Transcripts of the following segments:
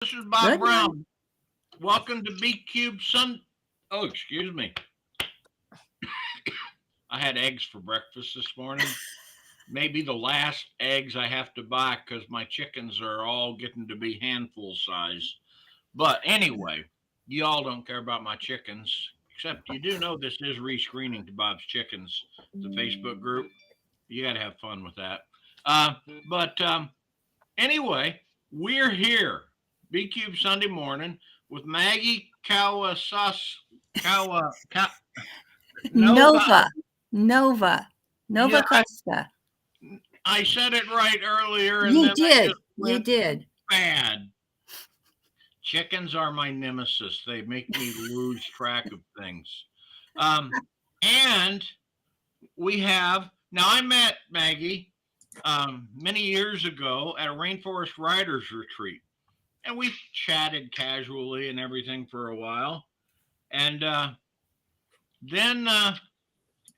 This is Bob Good morning. Brown. Welcome to CuB Sun. Oh, excuse me. I had eggs for breakfast this morning. Maybe the last eggs I have to buy because my chickens are all getting to be handful size. But anyway, you all don't care about my chickens, except you do know this is rescreening to Bob's Chickens, the Facebook group. You got to have fun with that. Uh, but anyway, we're here, CuB Sunday morning with Maggie Kawa, Nova. Nova. Nova. Nova Yeah, Costa. I said it right earlier, and You then I did. just You went did. bad. Chickens are my nemesis. They make me lose track of things. Um, and we have now. I met Maggie many years ago at a Rainforest Riders Retreat, and we chatted casually and everything for a while. And then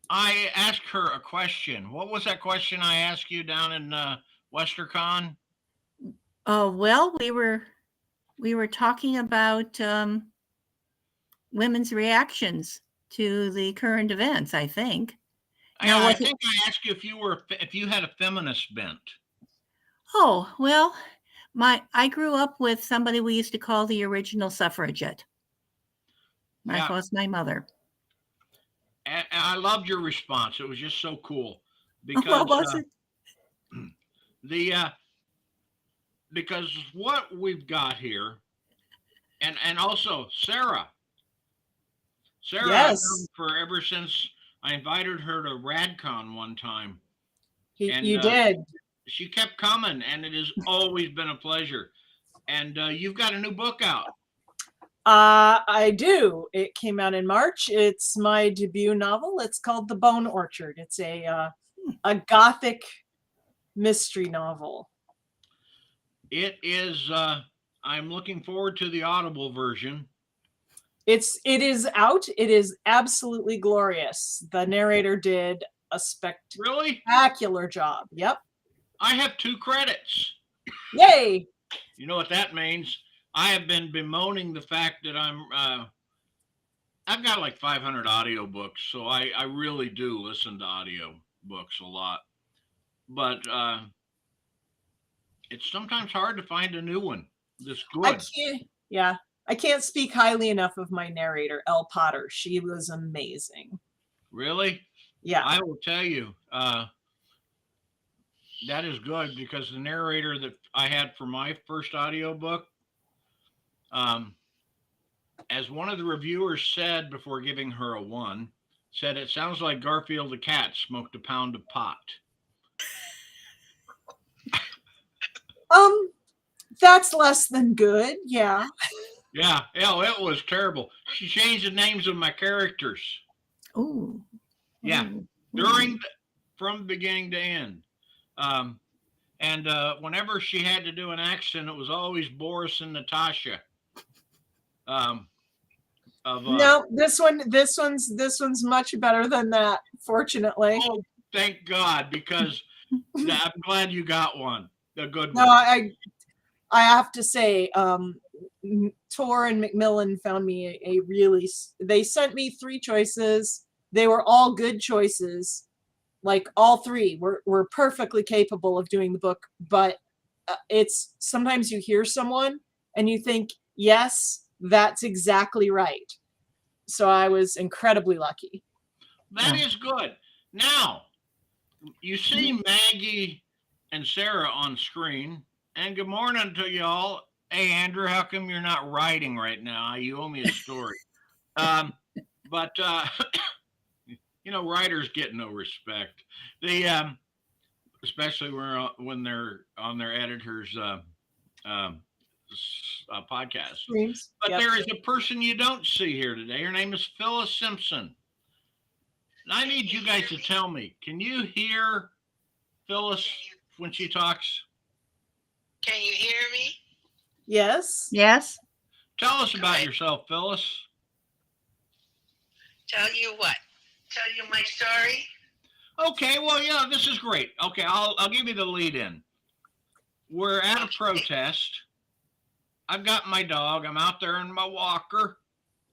I asked her a question. What was that question I asked you down in Westercon? Oh, well, we were talking about women's reactions to the current events, I think. Yeah, Now, I was it? think I asked you if you had a feminist bent. Oh, well, I grew up with somebody we used to call the original suffragette. That Yeah, was my mother. and I loved your response. It was just so cool What because was it? the because what we've got here, and also Sarah. Sarah, I've known Yes, for ever since I invited her to RadCon one time, and you did. she kept coming, and it has always been a pleasure. And you've got a new book out. I do. It came out in March. It's my debut novel. It's called The Bone Orchard. It's a gothic mystery novel. It is. I'm looking forward to the Audible version. It is out. It is absolutely glorious. The narrator did a Really? spectacular job. Yep. I have 2 credits. Yay. You know what that means? I have been bemoaning the fact that I've got like 500 audiobooks, so I really do listen to audio books a lot. But it's sometimes hard to find a new one that's I good. can't. Yeah. I can't speak highly enough of my narrator, Elle Potter. She was amazing. Really? Yeah. I will tell you, that is good because the narrator that I had for my first audiobook, um, as one of the reviewers said before giving her a 1, said it sounds like Garfield the cat smoked a pound of pot. That's less than good. Yeah. Yeah, it was terrible. She changed the names of my characters. Ooh. Yeah, Ooh. during from beginning to end. Um, and whenever she had to do an accent, it was always Boris and Natasha. Um, of No, this one's much better than that, fortunately. Oh, thank God, because I'm glad you got one, a good No, one. I have to say, Tor and Macmillan found me a really. They sent me 3 choices. They were all good choices. Like all 3 were perfectly capable of doing the book, but it's sometimes you hear someone and you think, yes, that's exactly right. So I was incredibly lucky. That is good. Now, you see Maggie and Sarah on screen, and good morning to y'all. Hey, Andrew, how come you're not writing right now? You owe me a story. Um, but writers get no respect. They, especially when they're on their editors' um, podcast. Dreams. But Yep. there is a person you don't see here today. Her name is Phyllis Simpson. And I need you guys to tell me, can you hear Phyllis when she talks? Can you hear me? Yes. Yes. Tell us about yourself, Phyllis. Tell you what? Tell you my story? Okay, well, yeah, this is great. Okay, I'll give you the lead in. We're at a protest, I've got my dog. I'm out there in my walker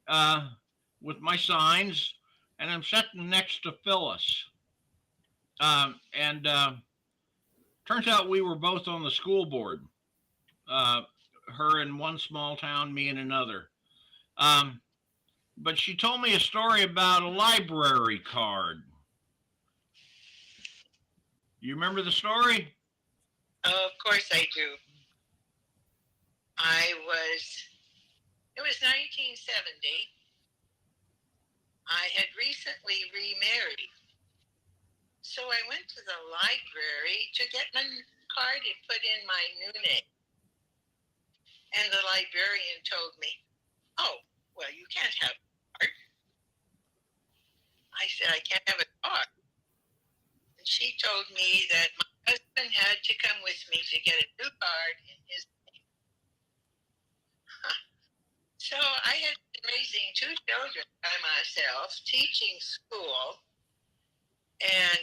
uh, with my signs, and I'm sitting next to Phyllis. And turns out we were both on the school board. Uh, her in one small town, me in another. Um, but she told me a story about a library card. You remember the story? Oh, of course I do. It was 1970. I had recently remarried. So I went to the library to get my card and put in my new name. And the librarian told me, "Oh, well, you can't have a card." I said, "I can't have a card." And she told me that my husband had to come with me to get a new card in his name. So I had been raising two children by myself, teaching school, and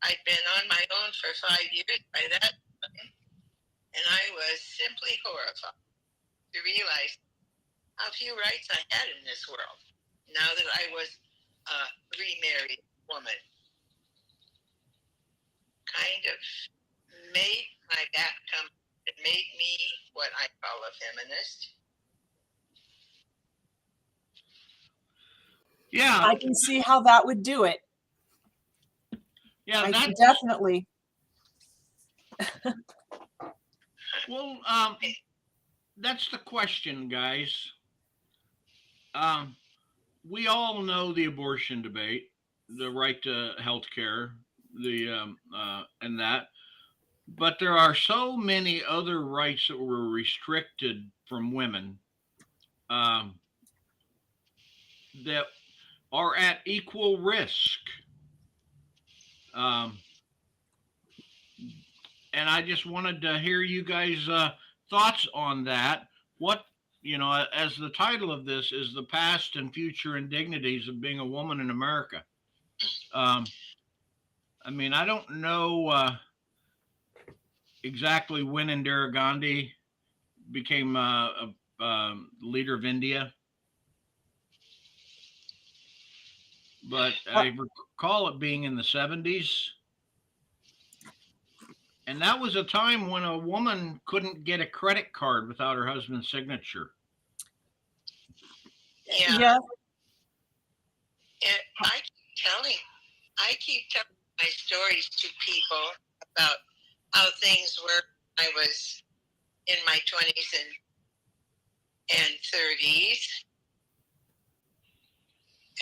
I'd been on my own for 5 years by that time, and I was simply horrified to realize how few rights I had in this world now that I was a remarried woman. Kind of made my back come. It made me what I call a feminist. Yeah. I can see how that would do it. Yeah, I can that's definitely. well. That's the question, guys. We all know the abortion debate, the right to health care, and that. But there are so many other rights that were restricted from women um, that are at equal risk. Um, and I just wanted to hear you guys' thoughts on that. What, as the title of this is the past and future indignities of being a woman in America. Um, I mean, I don't know exactly when Indira Gandhi became leader of India, but I recall it being in the 70s. And that was a time when a woman couldn't get a credit card without her husband's signature. Yeah. And I keep telling my stories to people about how things were when I was in my 20s and 30s.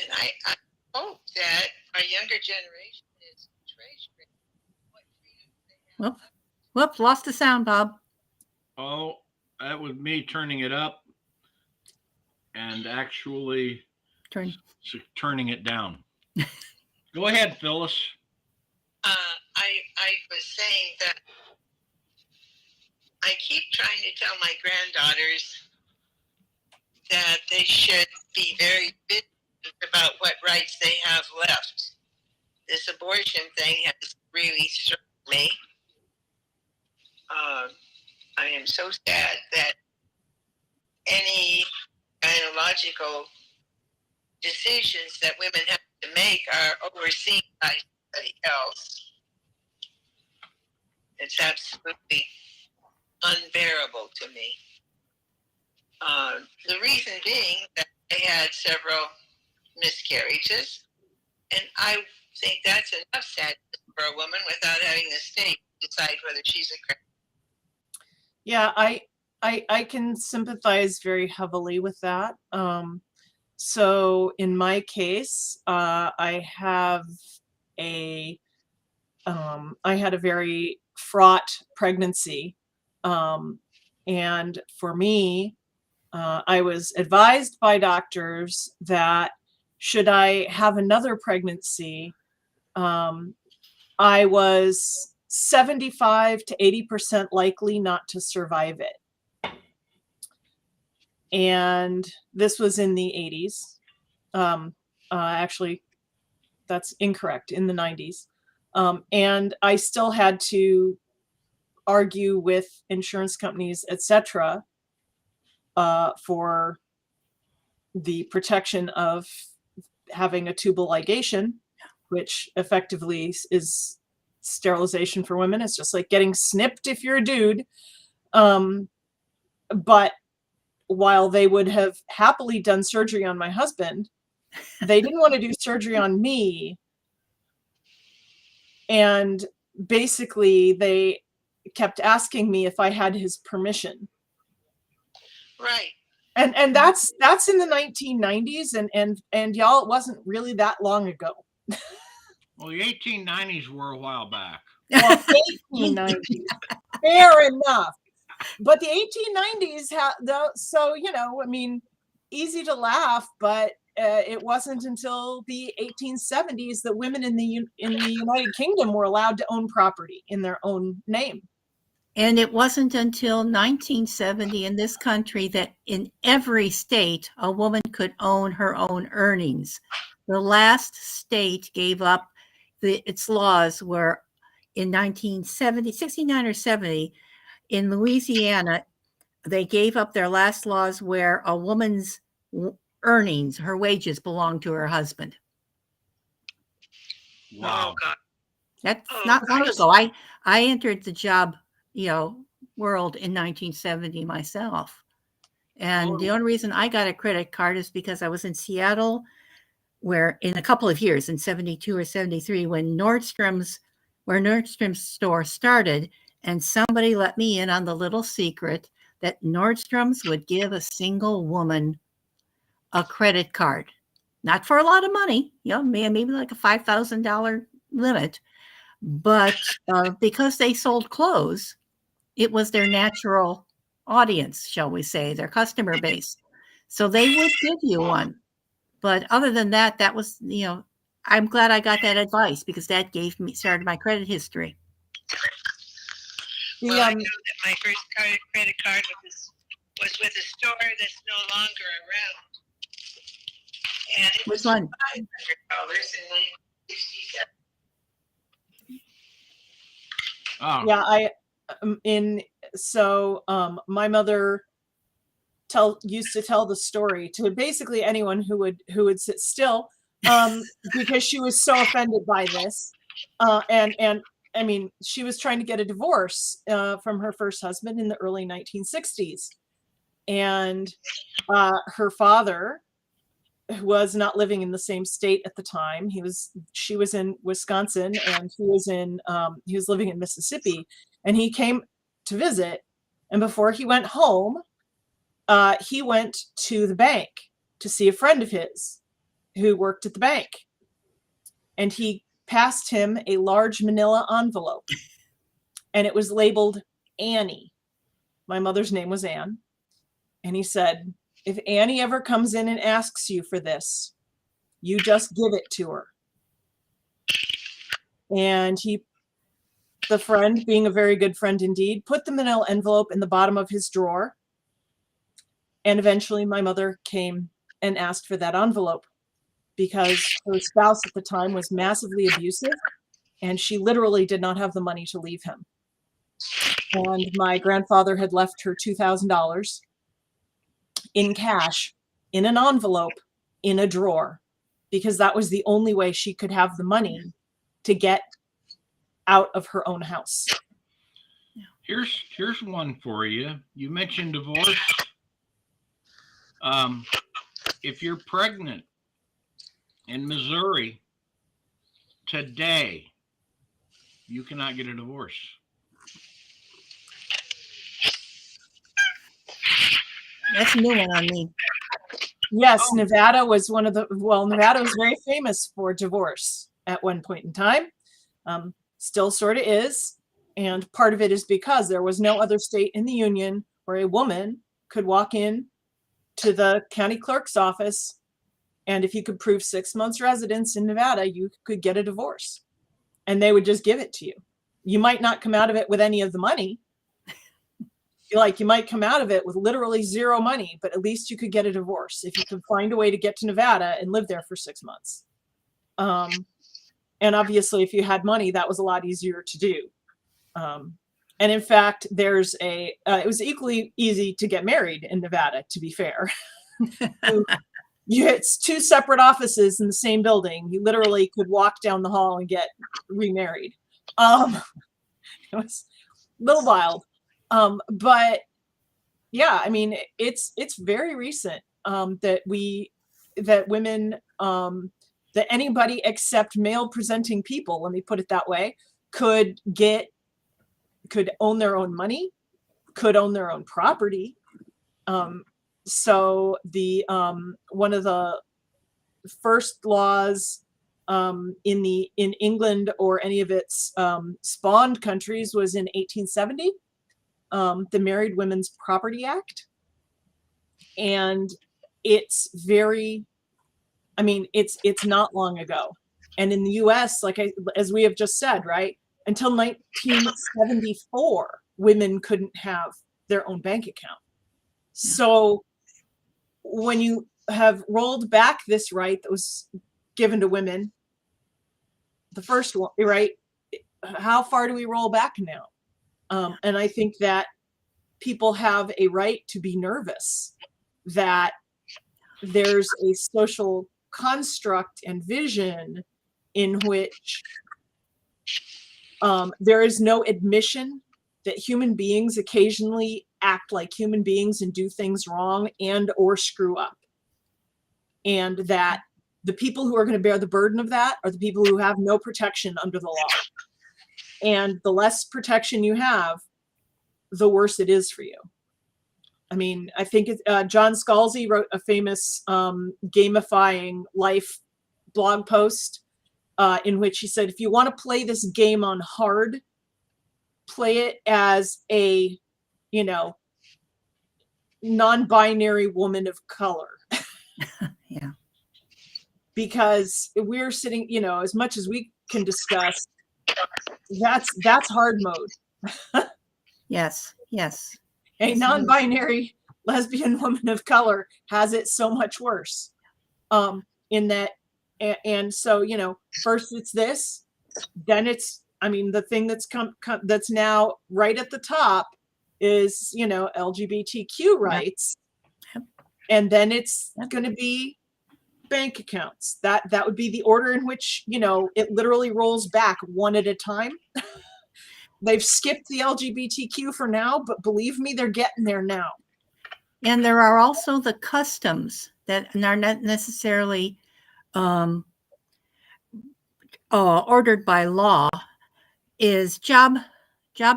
And I hope that our younger generation is treasuring what freedom they have. Whoops, lost the sound, Bob. Oh, that was me turning it up and actually turning it down. Go ahead, Phyllis. I was saying that I keep trying to tell my granddaughters that they should be very vigilant about what rights they have left. This abortion thing has really struck me. I am so sad that any gynecological decisions that women have to make are overseen by somebody else. It's absolutely unbearable to me. The reason being that I had several miscarriages, and I think that's enough sadness for a woman without having the state decide whether she's a Christian. Yeah, I can sympathize very heavily with that. So in my case, I had a very fraught pregnancy. And for me, I was advised by doctors that should I have another pregnancy, I was 75 to 80% likely not to survive it. And this was in the 80s. Actually, that's incorrect, in the 90s. And I still had to argue with insurance companies, etc., for the protection of having a tubal ligation, which effectively is sterilization for women. It's just like getting snipped if you're a dude. But while they would have happily done surgery on my husband, they didn't want to do surgery on me. And basically they kept asking me if I had his permission. Right. And that's in the 1990s, and y'all, it wasn't really that long ago. Well, the 1890s were a while back. Well, 1890s, fair enough. But the 1890s so I mean, easy to laugh, but it wasn't until the 1870s that women in the United Kingdom were allowed to own property in their own name. And it wasn't until 1970 in this country that in every state, a woman could own her own earnings. The last state gave up its laws were in 1970, 69 or 70. In Louisiana, they gave up their last laws where a woman's earnings, her wages, belonged to her husband. Wow. Oh, God. That's Oh, not long Christ. ago. I entered the job, world in 1970 myself. And the only reason I got a credit card is because I was in Seattle, where in a couple of years, in 72 or 73, when Nordstrom's store started, and somebody let me in on the little secret that Nordstrom's would give a single woman a credit card. Not for a lot of money, maybe like a $5,000 limit, but because they sold clothes, it was their natural audience, shall we say, their customer base. So they would give you one. But other than that, that was, I'm glad I got that advice because that started my credit history. The, Well, I know that my first credit card was with a store that's no longer around. And it Which was one? $500 in 1967. Oh, yeah, my mother used to tell the story to basically anyone who would sit still, because she was so offended by this, and I mean, she was trying to get a divorce from her first husband in the early 1960s, and her father, who was not living in the same state at the time, she was in Wisconsin, and he was living in Mississippi, and he came to visit, and before he went home, he went to the bank to see a friend of his who worked at the bank, and he passed him a large manila envelope, and it was labeled Annie. My mother's name was Anne. And he said, if Annie ever comes in and asks you for this, you just give it to her. And the friend, being a very good friend indeed, put the manila envelope in the bottom of his drawer. And eventually my mother came and asked for that envelope because her spouse at the time was massively abusive, and she literally did not have the money to leave him. And my grandfather had left her $2,000 in cash in an envelope in a drawer, because that was the only way she could have the money to get out of her own house. Here's one for you. You mentioned divorce. If you're pregnant in Missouri today, you cannot get a divorce. That's a new one on me. Yes, Nevada was Nevada was very famous for divorce at one point in time. Still sort of is. And part of it is because there was no other state in the union where a woman could walk in to the county clerk's office, and if you could prove 6 months residence in Nevada, you could get a divorce, and they would just give it to you. You might not come out of it with any of the money. You might come out of it with literally zero money, but at least you could get a divorce if you could find a way to get to Nevada and live there for 6 months. And obviously, if you had money, that was a lot easier to do. And in fact, there's it was equally easy to get married in Nevada, to be fair. It's two separate offices in the same building. You literally could walk down the hall and get remarried. It was a little wild. But yeah, I mean, it's very recent that women, that anybody except male presenting people, let me put it that way, could own their own money, could own their own property. So the one of the first laws in England or any of its spawned countries was in 1870, the Married Women's Property Act. And it's it's not long ago. And in the US, as we have just said, right, until 1974, women couldn't have their own bank account. So when you have rolled back this right that was given to women, the first one, right, how far do we roll back now? And I think that people have a right to be nervous that there's a social construct and vision in which there is no admission that human beings occasionally act like human beings and do things wrong and or screw up. And that the people who are going to bear the burden of that are the people who have no protection under the law. And the less protection you have, the worse it is for you. I mean, I think John Scalzi wrote a famous gamifying life blog post in which he said, if you want to play this game on hard, play it as a, non-binary woman of color. Yeah. Because we're sitting, as much as we can discuss, that's hard mode. Yes. A non-binary lesbian woman of color has it so much worse. In that, and so, first it's this, then it's, the thing that's that's now right at the top is, LGBTQ rights. Yep. And then it's going to be bank accounts. That would be the order in which, it literally rolls back one at a time. They've skipped the LGBTQ for now, but believe me, they're getting there now. And there are also the customs that are not necessarily ordered by law, is job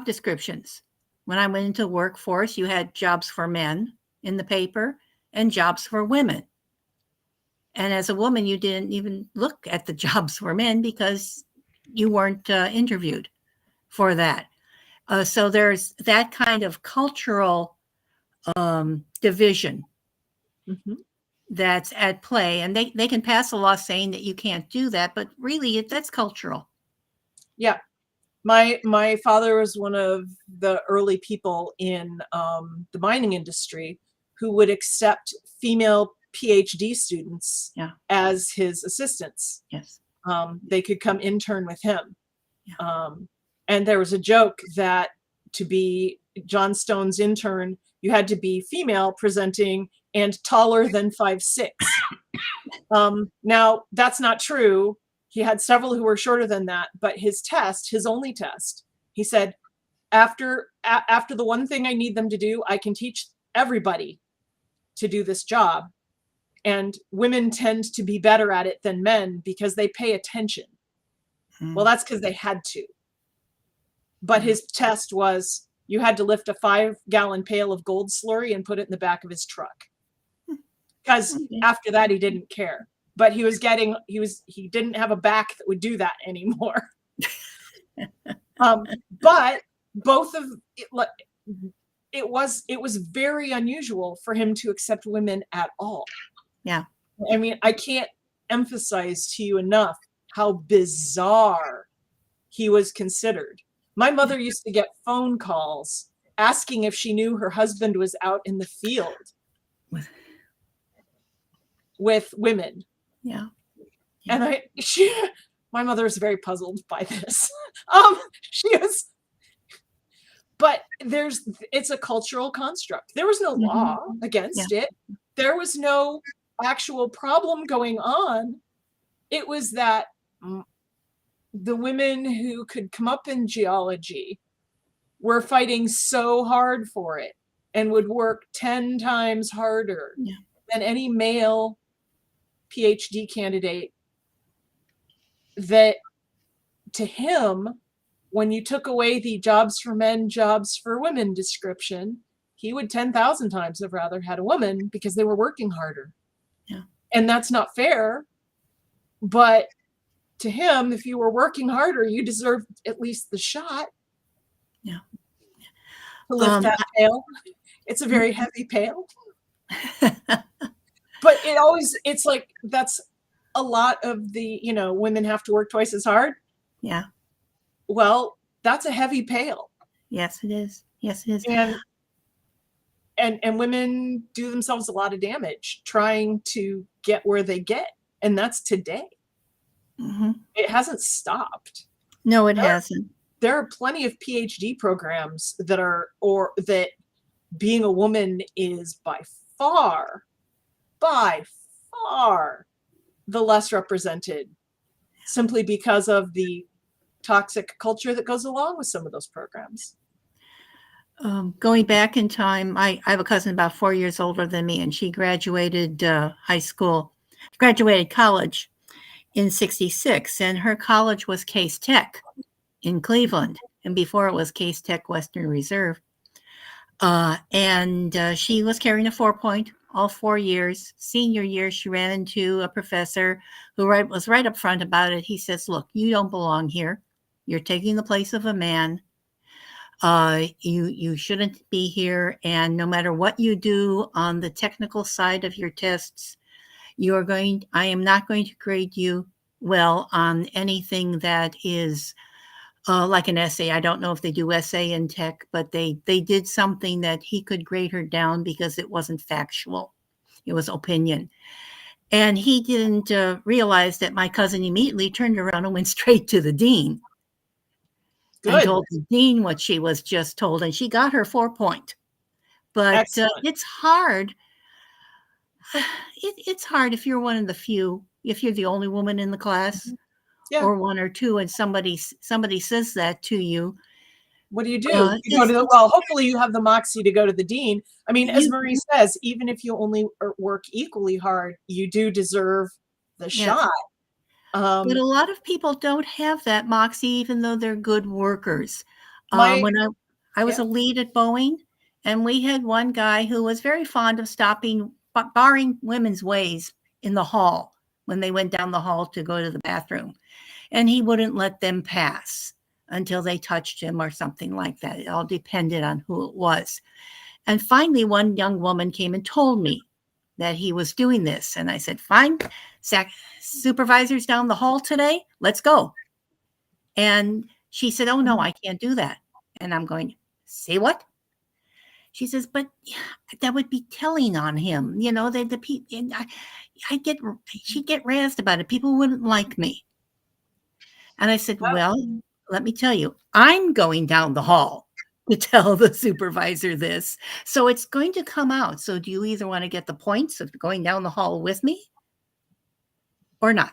descriptions. When I went into the workforce, you had jobs for men in the paper and jobs for women. And as a woman, you didn't even look at the jobs for men because you weren't interviewed for that. So there's that kind of cultural division that's at play. And they can pass a law saying that you can't do that, but really that's cultural. Yeah. My father was one of the early people in the mining industry who would accept female PhD students as his assistants. Yes. They could come intern with him. Yeah. And there was a joke that to be John Stone's intern, you had to be female presenting and taller than 5'6". Now, that's not true. He had several who were shorter than that, but his only test, he said, after the one thing I need them to do, I can teach everybody to do this job. And women tend to be better at it than men because they pay attention. Well, that's because they had to. But his test was you had to lift a 5-gallon pail of gold slurry and put it in the back of his truck. Because after that, he didn't care. But he didn't have a back that would do that anymore. But both of it was very unusual for him to accept women at all. Yeah. I mean, I can't emphasize to you enough how bizarre he was considered. My mother used to get phone calls asking if she knew her husband was out in the field with women. Yeah. And my mother was very puzzled by this. but it's a cultural construct. There was no law against it. There was no actual problem going on. It was that the women who could come up in geology were fighting so hard for it and would work 10 times harder than any male PhD candidate, that to him, when you took away the jobs for men, jobs for women description, he would 10,000 times have rather had a woman because they were working harder. Yeah. And that's not fair. But to him, if you were working harder, you deserved at least the shot. Yeah. To lift that pail. It's a very heavy pail. But it's like, that's a lot of the, women have to work twice as hard. Yeah. Well, that's a heavy pail. Yes, it is. Yes, it is. And women do themselves a lot of damage trying to get where they get. And that's today. It hasn't stopped. No, it hasn't. There are plenty of PhD programs that being a woman is by far the less represented, simply because of the toxic culture that goes along with some of those programs. Going back in time, I have a cousin about 4 years older than me, and she graduated college in '66, and her college was Case Tech in Cleveland, and before it was Case Tech Western Reserve. And she was carrying a 4.0 all 4 years. Senior year, she ran into a professor who was right up front about it. He says, look, you don't belong here. You're taking the place of a man. You shouldn't be here. And no matter what you do on the technical side of your tests, I am not going to grade you well on anything that is like an essay. I don't know if they do essay in tech, but they did something that he could grade her down because it wasn't factual. It was opinion. And he didn't realize that my cousin immediately turned around and went straight to the dean. Good. And told the dean what she was just told, and she got her 4.0. But it's hard. It's hard if you're one of the few, if you're the only woman in the class. Or one or two, and somebody says that to you. What do? You go to hopefully you have the moxie to go to the dean. I mean, as Marie says, even if you only work equally hard, you do deserve the shot. But a lot of people don't have that moxie, even though they're good workers. When I was a lead at Boeing, and we had one guy who was very fond of barring women's ways in the hall when they went down the hall to go to the bathroom. And he wouldn't let them pass until they touched him or something like that. It all depended on who it was. And finally, one young woman came and told me that he was doing this. And I said, fine, supervisor's down the hall today. Let's go. And she said, oh, no, I can't do that. And I'm going, say what? She says, but that would be telling on him. She'd get razzed about it. People wouldn't like me. And I said, well, let me tell you, I'm going down the hall to tell the supervisor this. So it's going to come out. So do you either want to get the points of going down the hall with me or not?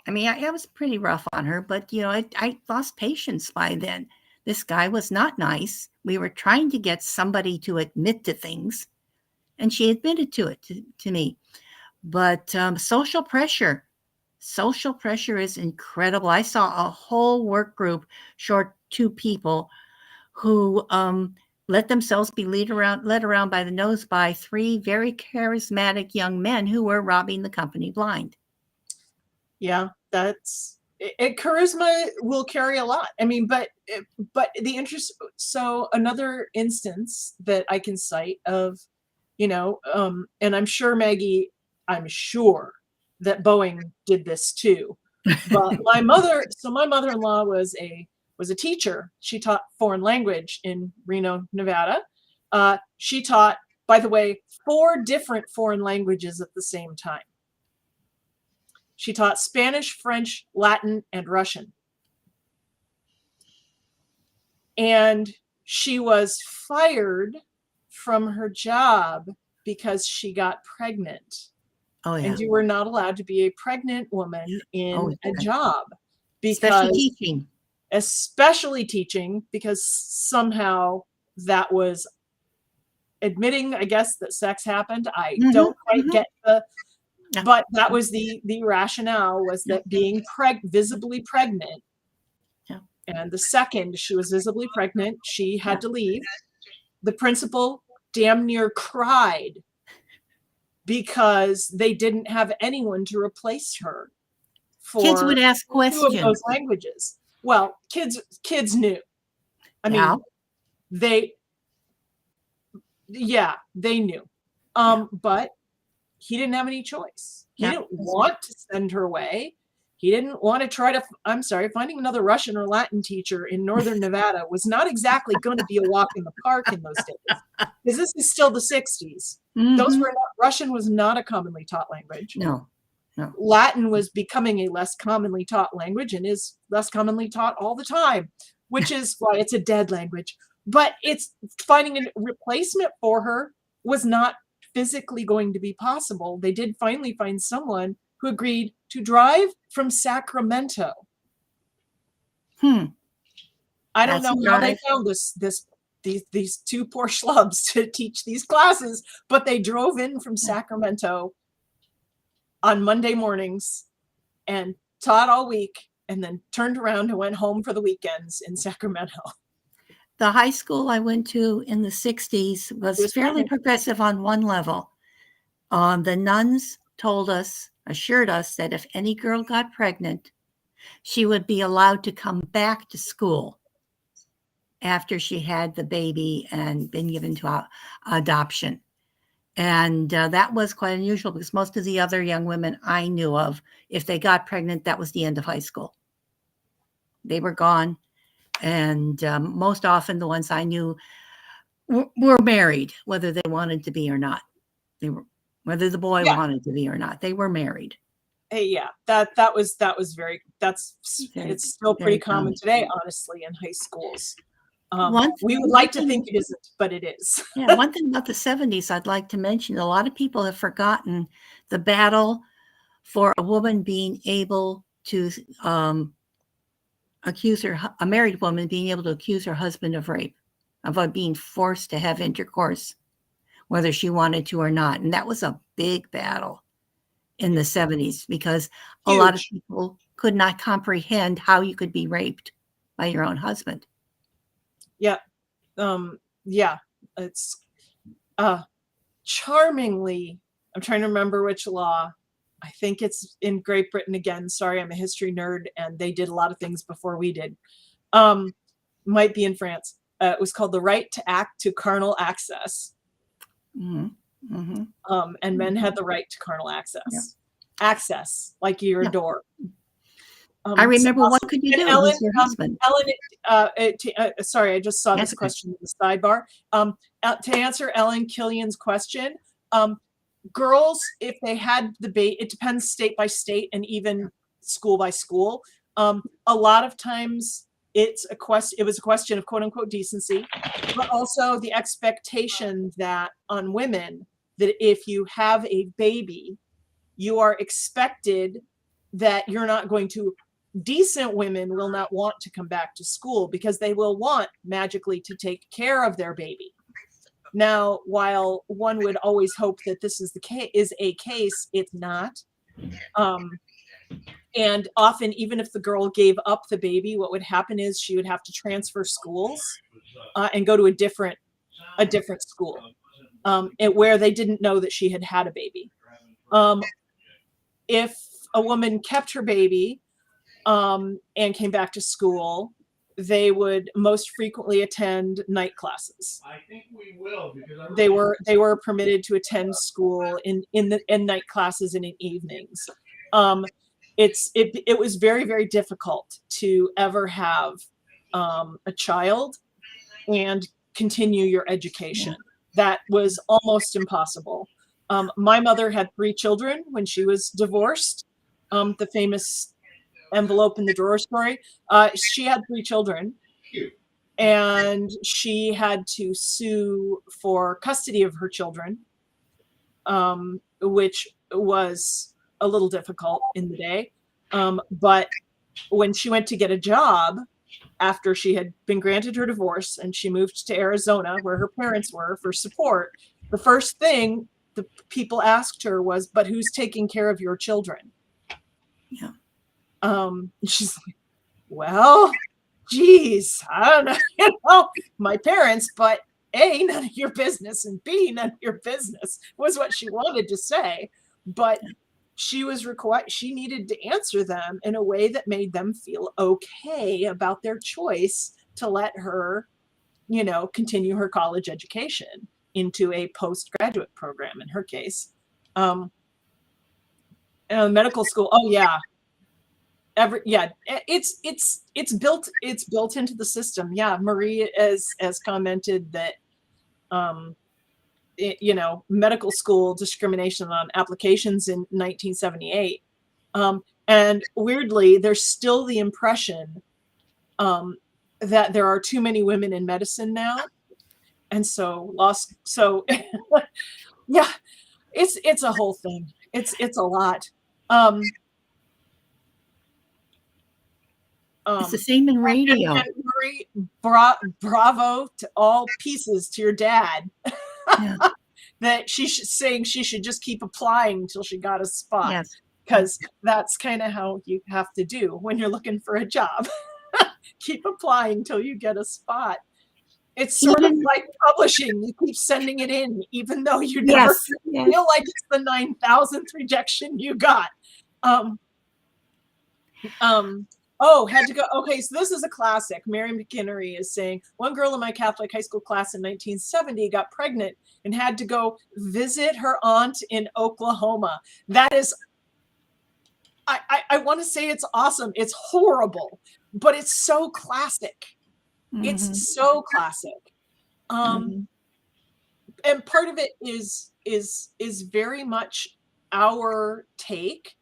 I mean, I was pretty rough on her, but, I lost patience by then. This guy was not nice. We were trying to get somebody to admit to things, and she admitted to it to me. But social pressure is incredible. I saw a whole work group, short 2 people, who let themselves be led around by the nose by 3 very charismatic young men who were robbing the company blind. Yeah, that's it. Charisma will carry a lot. I mean, but the interest. So another instance that I can cite of, and I'm sure Maggie, that Boeing did this too. But my mother-in-law was a teacher. She taught foreign language in Reno, Nevada. She taught, by the way, 4 different foreign languages at the same time. She taught Spanish, French, Latin, and Russian. And she was fired from her job because she got pregnant. Oh yeah. And you were not allowed to be a pregnant woman in Oh, a yeah. job, Especially because teaching. especially teaching, because somehow that was admitting, I guess, that sex happened. I Mhm, don't quite mhm. get the, Yeah. but that was the rationale, was that being visibly pregnant, Yeah. and the second she was visibly pregnant, she had Yeah. to leave. The principal damn near cried because they didn't have anyone to replace her Kids for would ask 2 of questions. those languages. Well, kids knew. I Yeah. mean, they knew. Yeah. But he didn't have any choice. He Yeah. didn't want to send her away. He didn't want to try to, I'm sorry, finding another Russian or Latin teacher in Northern Nevada was not exactly going to be a walk in the park in those days, because this is still the 60s. Those Mhm. were not, Russian was not a commonly taught language. No. No. Latin was becoming a less commonly taught language, and is less commonly taught all the time, which is why it's a dead language. But it's finding a replacement for her was not physically going to be possible. They did finally find someone who agreed to drive from Sacramento. Hmm. I don't That's know a how they drive. found these 2 poor schlubs to teach these classes, but they drove in from Sacramento on Monday mornings and taught all week, and then turned around and went home for the weekends in Sacramento. The high school I went to in the 60s was It was fairly pregnant. progressive on one level. The nuns assured us that if any girl got pregnant, she would be allowed to come back to school after she had the baby and been given to adoption. And that was quite unusual, because most of the other young women I knew of, if they got pregnant, that was the end of high school. They were gone. And most often the ones I knew were married, whether they wanted to be or not. They were, whether the boy wanted to be or not, they were married. Hey, yeah, that's it's still pretty common today, honestly, in high schools. We would like to think it isn't, but it is. Yeah, one thing about the 70s I'd like to mention, a lot of people have forgotten the battle for a woman being able to a married woman being able to accuse her husband of rape, of being forced to have intercourse, whether she wanted to or not. And that was a big battle in the 70s, because a lot of people could not comprehend how you could be raped by your own husband. Yeah. Yeah. It's charmingly, I'm trying to remember which law. I think it's in Great Britain again. Sorry, I'm a history nerd, and they did a lot of things before we did. Might be in France. It was called the right to carnal access. Mm-hmm. Mm-hmm. And men had the right to carnal access. Yeah. Access, like your door. I remember, what could you do? Ellen, Who's your husband? Ellen, sorry, I just saw this question in the sidebar. To answer Ellen Killian's question, girls, if they had the baby, it depends state by state and even school by school. A lot of times it was a question of quote unquote decency, but also the expectation that on women, that if you have a baby, you are expected that you're not going to, decent women will not want to come back to school because they will want magically to take care of their baby. Now, while one would always hope that this is a case, it's not. And often, even if the girl gave up the baby, what would happen is she would have to transfer schools and go to a different school, where they didn't know that she had had a baby. If a woman kept her baby and came back to school, they would most frequently attend night classes. I think we will, because they were permitted to attend school in night classes and in evenings. It was very, very difficult to ever have a child and continue your education. That was almost impossible. My mother had 3 children when she was divorced. The famous envelope in the drawer story. She had 3 children, and she had to sue for custody of her children, which was a little difficult in the day. But when she went to get a job after she had been granted her divorce and she moved to Arizona where her parents were for support, the first thing the people asked her was, "But who's taking care of your children?" Yeah. She's like, "Well, geez, I don't know, my parents, but A, none of your business, and B, none of your business," was what she wanted to say. But she was required, she needed to answer them in a way that made them feel okay about their choice to let her, continue her college education into a postgraduate program in her case. Medical school. Oh yeah. It's built into the system. Yeah. Marie has commented that, medical school discrimination on applications in 1978. And weirdly, there's still the impression that there are too many women in medicine now. And so yeah, it's a whole thing. It's a lot. It's the same in radio. And Marie, bravo to all pieces to your dad. Yeah. That saying she should just keep applying until she got a spot. Yes. Because that's kind of how you have to do when you're looking for a job. Keep applying until you get a spot. It's sort of like publishing. You keep sending it in, even though you never feel like it's the 9,000th rejection you got. Had to go. Okay, so this is a classic. Mary McInnery is saying, one girl in my Catholic high school class in 1970 got pregnant and had to go visit her aunt in Oklahoma. That is, I want to say it's awesome. It's horrible, but it's so classic. Mm-hmm. It's so classic. And part of it is very much our take,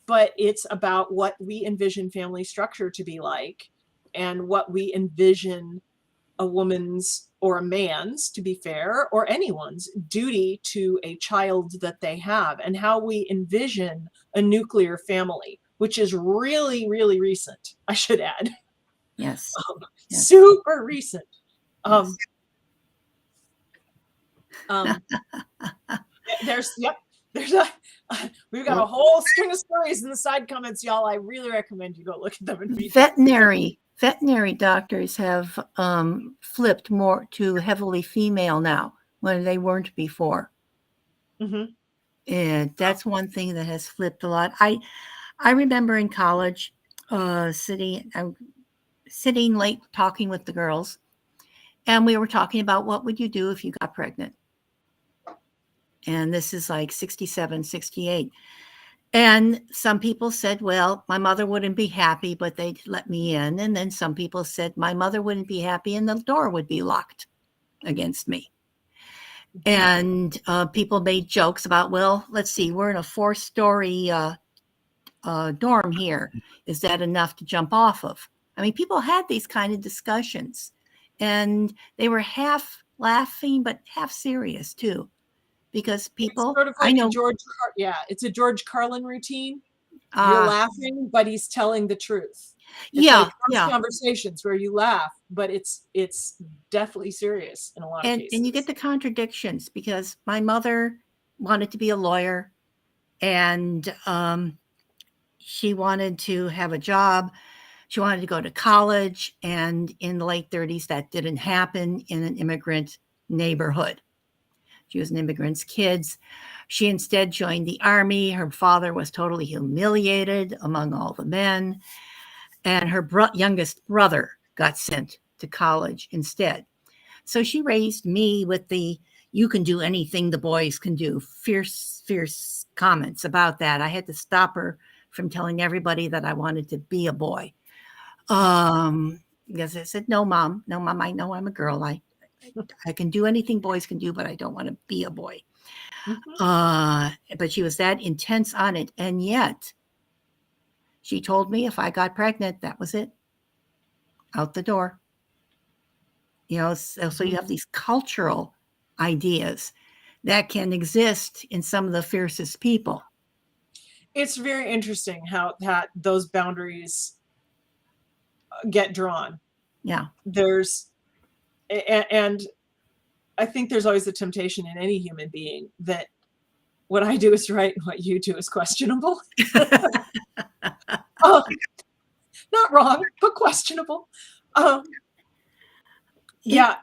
but it's about what we envision family structure to be like and what we envision a woman's or a man's, to be fair, or anyone's duty to a child that they have, and how we envision a nuclear family, which is really, really recent, I should add. Yes. Yes. Super recent. Yes. We've got a whole string of stories in the side comments, y'all. I really recommend you go look at them and read them. Veterinary doctors have flipped more to heavily female now when they weren't before. Mm-hmm. And that's one thing that has flipped a lot. I remember in college sitting late talking with the girls, and we were talking about what would you do if you got pregnant. And this is like 67, 68. And some people said, well, my mother wouldn't be happy, but they'd let me in. And then some people said my mother wouldn't be happy and the door would be locked against me. And people made jokes about, well, let's see, we're in a 4-story dorm here. Is that enough to jump off of? I mean, people had these kind of discussions, and they were half laughing, but half serious too. Because people, it's sort of like I know, it's a George Carlin routine. You're laughing, but he's telling the truth. It's like conversations where you laugh, but it's definitely serious in a lot of cases. And you get the contradictions, because my mother wanted to be a lawyer, and she wanted to have a job. She wanted to go to college, and in the late 30s, that didn't happen in an immigrant neighborhood. She was an immigrant's kids. She instead joined the army. Her father was totally humiliated among all the men. And her youngest brother got sent to college instead. So she raised me with the, you can do anything the boys can do, fierce comments about that. I had to stop her from telling everybody that I wanted to be a boy. Because I said, no, mom, I know I'm a girl. I can do anything boys can do, but I don't want to be a boy. Mm-hmm. But she was that intense on it. And yet she told me if I got pregnant, that was it. Out the door. So you have these cultural ideas that can exist in some of the fiercest people. It's very interesting how that those boundaries get drawn. Yeah. And I think there's always a temptation in any human being that what I do is right and what you do is questionable. Not wrong, but questionable. Yeah,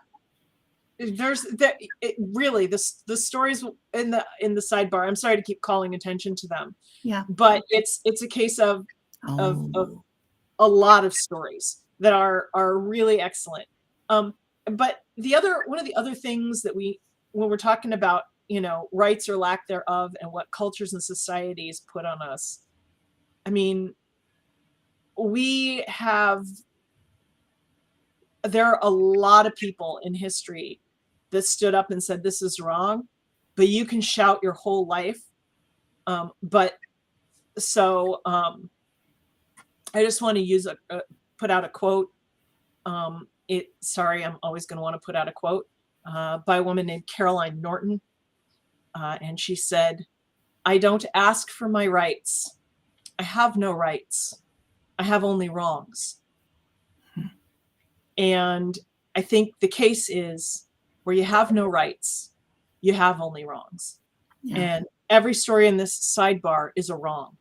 there's that. Really, the stories in the sidebar. I'm sorry to keep calling attention to them. Yeah, but it's a case of a lot of stories that are really excellent. But one of the other things that when we're talking about, rights or lack thereof and what cultures and societies put on us, I mean, there are a lot of people in history that stood up and said, this is wrong, but you can shout your whole life. I just want to put out a quote. I'm always going to want to put out a quote by a woman named Caroline Norton. And she said, "I don't ask for my rights. I have no rights. I have only wrongs." And I think the case is where you have no rights, you have only wrongs. Yeah. And every story in this sidebar is a wrong.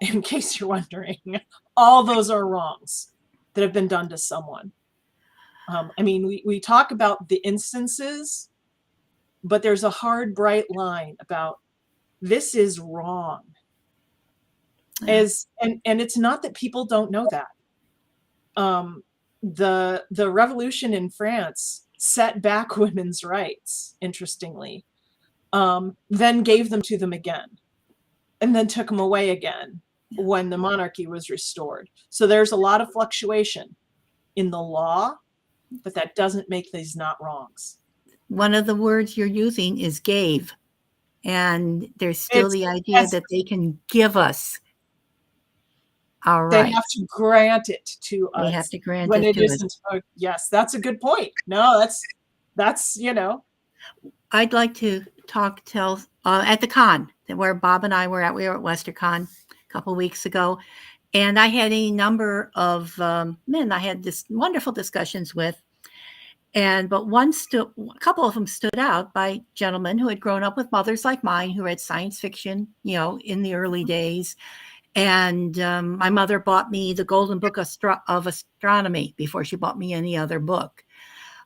In case you're wondering, all those are wrongs that have been done to someone. I mean, we talk about the instances, but there's a hard, bright line about this is wrong. Yeah. And it's not that people don't know that. The revolution in France set back women's rights, interestingly, then gave them to them again, and then took them away again when the monarchy was restored. So there's a lot of fluctuation in the law, but that doesn't make these not wrongs. One of the words you're using is gave, and there's still the idea that they can give us our rights. They have to grant it to us. They have to grant when it to isn't. us. Yes, that's a good point. No, that's I'd like to tell at the con where Bob and I were at. We were at Westercon a couple of weeks ago, and I had a number of men I had this wonderful discussions with, but a couple of them stood out by gentlemen who had grown up with mothers like mine who read science fiction, in the early days. And my mother bought me the Golden Book of Astronomy before she bought me any other book.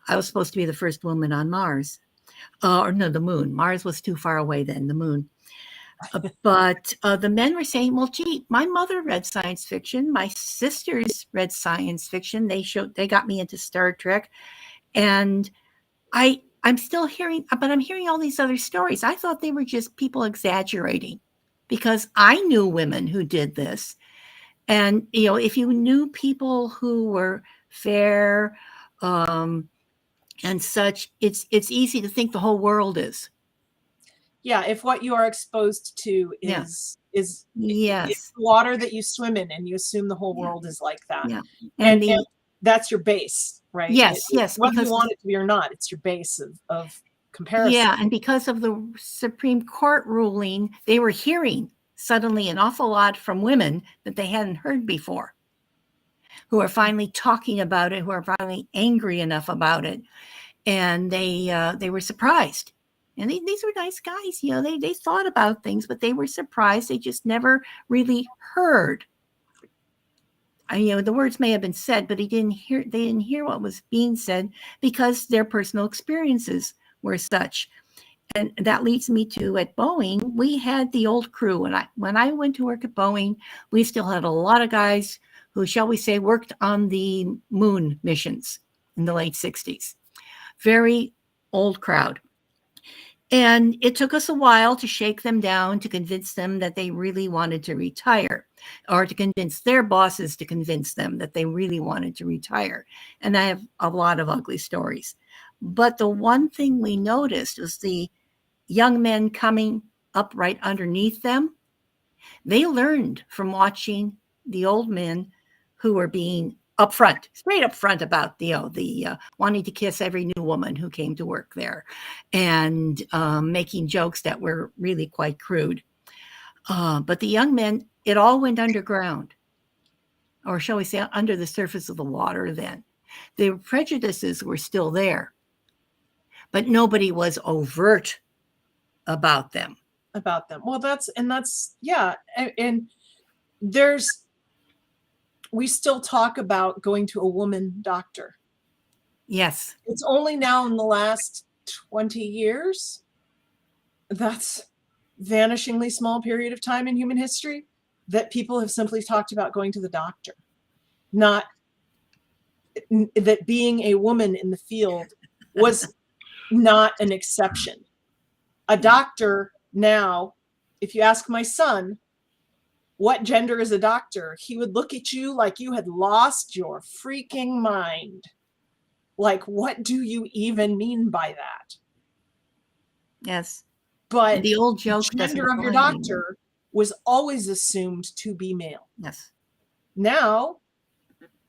I was supposed to be the first woman on Mars. The moon. Mars was too far away then, the moon. But the men were saying, well, gee, my mother read science fiction. My sisters read science fiction. They got me into Star Trek. And I'm still hearing all these other stories. I thought they were just people exaggerating, because I knew women who did this. And, if you knew people who were fair and such, it's easy to think the whole world is. Yeah, if what you are exposed to is it's water that you swim in, and you assume the whole world is like that. Yeah. And that's your base, right? Yes. Whether you want it to be or not, it's your base of comparison. Yeah, and because of the Supreme Court ruling, they were hearing suddenly an awful lot from women that they hadn't heard before, who are finally talking about it, who are finally angry enough about it, and they were surprised. And these were nice guys, they thought about things, but they were surprised. They just never really heard. The words may have been said, but they didn't hear what was being said, because their personal experiences were such. And that leads me to, at Boeing, we had the old crew. And when I went to work at Boeing, we still had a lot of guys who, shall we say, worked on the moon missions in the late 60s. Very old crowd. And it took us a while to shake them down, to convince them that they really wanted to retire, or to convince their bosses to convince them that they really wanted to retire. And I have a lot of ugly stories. But the one thing we noticed was the young men coming up right underneath them. They learned from watching the old men who were being up front, straight up front about the wanting to kiss every new woman who came to work there, and making jokes that were really quite crude. But the young men, it all went underground, or shall we say, under the surface of the water. Then the prejudices were still there, but nobody was overt about them. Well, that's yeah, and we still talk about going to a woman doctor. Yes. It's only now in the last 20 years, that's vanishingly small period of time in human history, that people have simply talked about going to the doctor. Not that being a woman in the field was not an exception. A doctor now, if you ask my son, what gender is a doctor? He would look at you like you had lost your freaking mind. Like, what do you even mean by that? Yes. But and the old joke gender of your doctor was always assumed to be male. Yes. Now,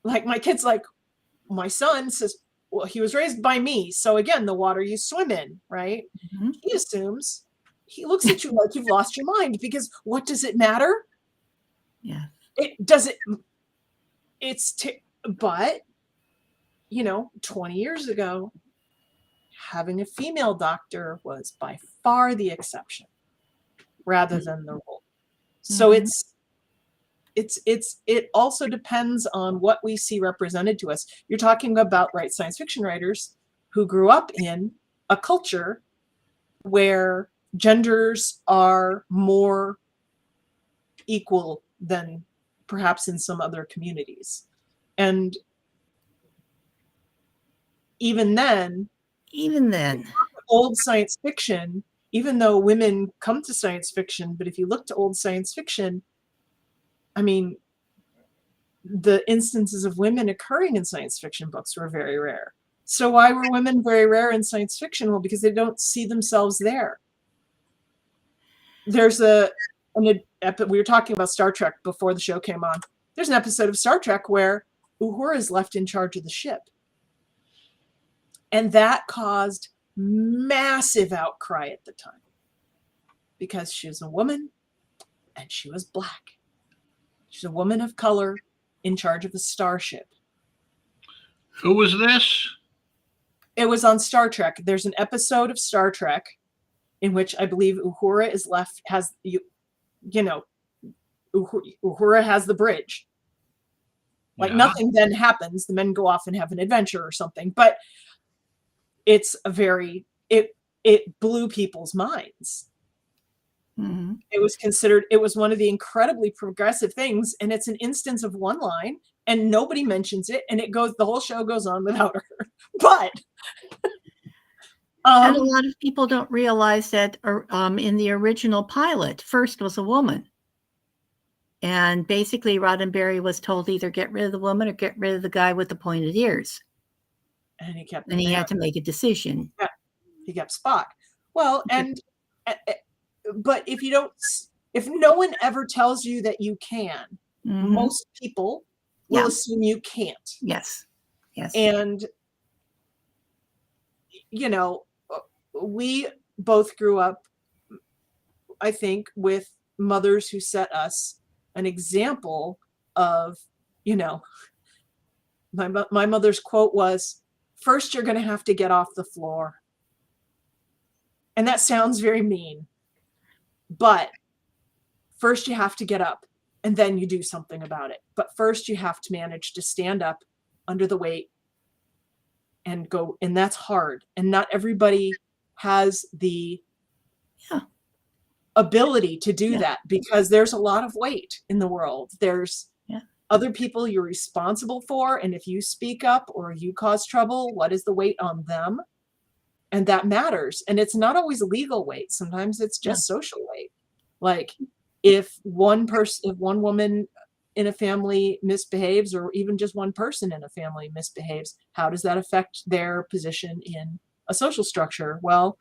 like my kid's like, my son says, well, he was raised by me. So again, the water you swim in, right? Mm-hmm. He assumes, he looks at you like you've lost your mind, because what does it matter? Yeah. It doesn't, but, 20 years ago, having a female doctor was by far the exception rather than the rule. So it also depends on what we see represented to us. You're talking about, right, science fiction writers who grew up in a culture where genders are more equal than perhaps in some other communities. And even then, old science fiction, even though women come to science fiction, but if you look to old science fiction, I mean, the instances of women occurring in science fiction books were very rare. So why were women very rare in science fiction? Well, because they don't see themselves there. There's we were talking about Star Trek before the show came on. There's an episode of Star Trek where Uhura is left in charge of the ship. And that caused massive outcry at the time because she was a woman and she was black. She's a woman of color in charge of the starship. Who was this? It was on Star Trek. There's an episode of Star Trek in which I believe Uhura Uhura has the bridge. Like nothing then happens. The men go off and have an adventure or something. But it's it blew people's minds. Mm-hmm. It was one of the incredibly progressive things, and it's an instance of one line, and nobody mentions it, and the whole show goes on without her. But and a lot of people don't realize that in the original pilot, First was a woman. And basically Roddenberry was told either get rid of the woman or get rid of the guy with the pointed ears. And he had to make a decision. Yeah, he kept Spock. Well, but if no one ever tells you that you can, mm-hmm. most people will assume you can't. Yes. And, we both grew up, I think, with mothers who set us an example of, my mother's quote was, first, you're going to have to get off the floor. And that sounds very mean. But first you have to get up and then you do something about it. But first you have to manage to stand up under the weight and go. And that's hard. And not everybody has the ability to do that because there's a lot of weight in the world. There's other people you're responsible for. And if you speak up or you cause trouble, what is the weight on them? And that matters. And it's not always legal weight. Sometimes it's just social weight. Like if one woman in a family misbehaves, or even just one person in a family misbehaves, how does that affect their position in a social structure? Well,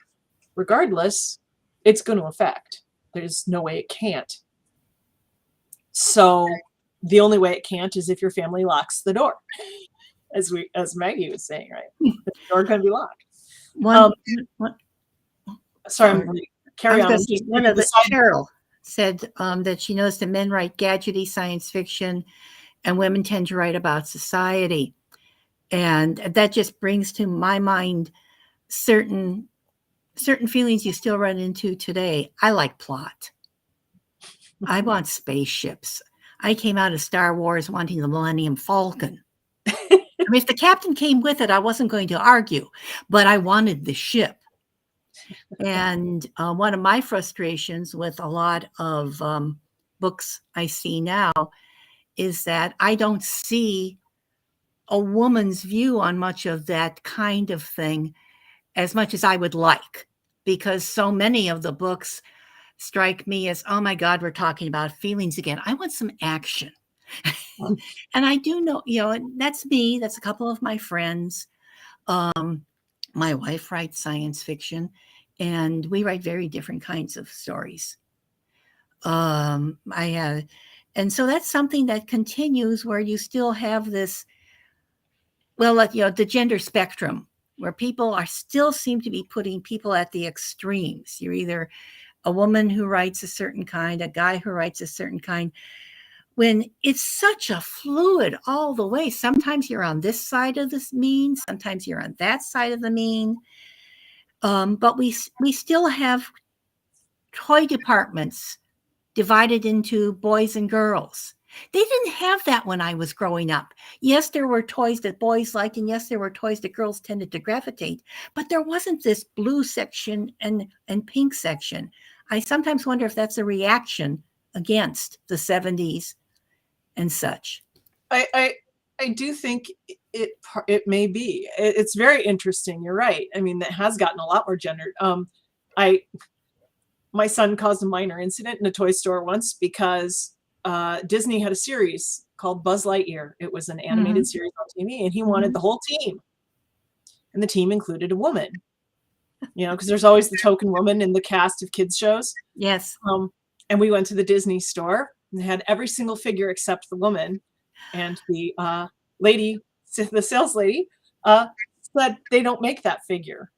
regardless, it's going to affect. There's no way it can't. So the only way it can't is if your family locks the door, as Maggie was saying, right? The door can be locked. One, Sorry, sorry. I'm I carry was on. going I'm to say, just one reading of the the side. Cheryl said that she knows that men write gadgety science fiction and women tend to write about society. And that just brings to my mind certain feelings you still run into today. I like plot. I want spaceships. I came out of Star Wars wanting the Millennium Falcon. I mean, if the captain came with it, I wasn't going to argue, but I wanted the ship. And one of my frustrations with a lot of books I see now is that I don't see a woman's view on much of that kind of thing as much as I would like, because so many of the books strike me as, oh my God, we're talking about feelings again. I want some action. And I do know, that's me. That's a couple of my friends. My wife writes science fiction, and we write very different kinds of stories. And so that's something that continues where you still have this, well, the gender spectrum where people are still seem to be putting people at the extremes. You're either a woman who writes a certain kind, a guy who writes a certain kind, when it's such a fluid all the way. Sometimes you're on this side of this mean, sometimes you're on that side of the mean. But we still have toy departments divided into boys and girls. They didn't have that when I was growing up. Yes, there were toys that boys liked, and yes, there were toys that girls tended to gravitate, but there wasn't this blue section and pink section. I sometimes wonder if that's a reaction against the 70s and such. I do think it may be. It's very interesting. You're right. I mean, that has gotten a lot more gendered. My son caused a minor incident in a toy store once because Disney had a series called Buzz Lightyear. It was an animated series on TV, and he wanted the whole team, and the team included a woman. Because there's always the token woman in the cast of kids shows. Yes. And we went to the Disney store, and they had every single figure except the woman. And the lady, the sales lady, said they don't make that figure.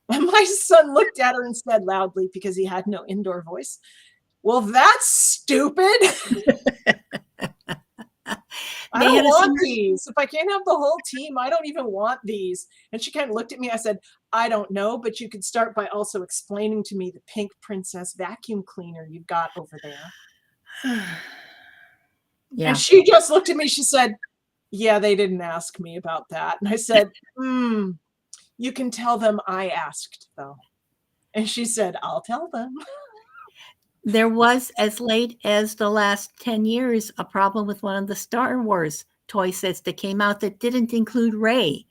And my son looked at her and said loudly, because he had no indoor voice, "Well, that's stupid. I don't want these. If I can't have the whole team, I don't even want these." And she kind of looked at me. I said, "I don't know, but you could start by also explaining to me the pink princess vacuum cleaner you've got over there." Yeah. And she just looked at me. She said, "Yeah, they didn't ask me about that." And I said, "You can tell them I asked, though." And she said, "I'll tell them." There was, as late as the last 10 years, a problem with one of the Star Wars toy sets that came out that didn't include Rey,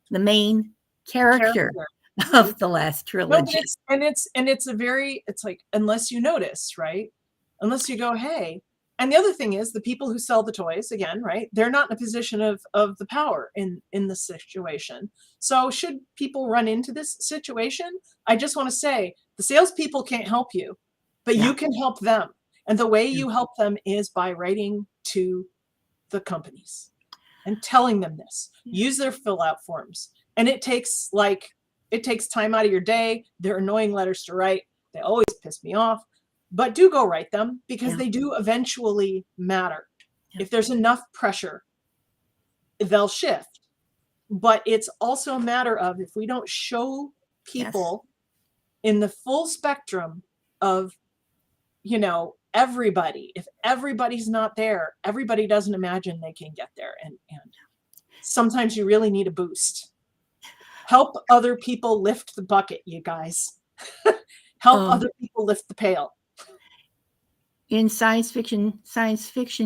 the main character of the last trilogy. No, it's like, unless you notice, right? Unless you go, hey. And the other thing is, the people who sell the toys, again, right? They're not in a position of the power in this situation. So should people run into this situation, I just want to say, the salespeople can't help you, but you can help them. And the way you help them is by writing to the companies and telling them this. Use their fill out forms. And it takes time out of your day. They're annoying letters to write. They always piss me off. But do go write them, because they do eventually matter. If there's enough pressure, they'll shift. But it's also a matter of, if we don't show people in the full spectrum of, everybody, if everybody's not there, everybody doesn't imagine they can get there. And sometimes you really need a boost. Help other people lift the bucket, you guys. Help other people lift the pail. In science fiction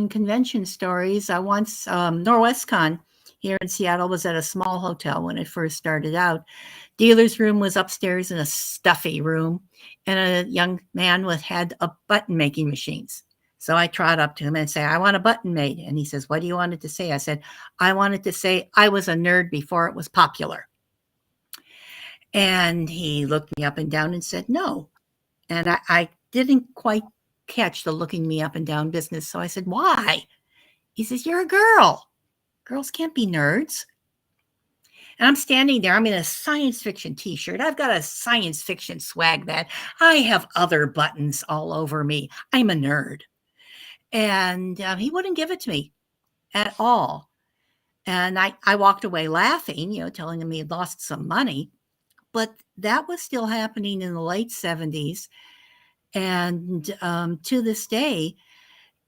convention stories, I once, Norwestcon here in Seattle was at a small hotel when it first started out. Dealer's room was upstairs in a stuffy room, and a young man had a button making machines. So I trot up to him and say, "I want a button made." And he says, "What do you want it to say?" I said, "I wanted to say I was a nerd before it was popular." And he looked me up and down and said, "No." And I didn't quite catch the looking me up and down business. So I said, why? He says, you're a girl. Girls can't be nerds. And I'm standing there. I'm in a science fiction t-shirt. I've got a science fiction swag bag. I have other buttons all over me. I'm a nerd. And he wouldn't give it to me at all. And I walked away laughing, telling him he had lost some money. But that was still happening in the late 70s. And to this day,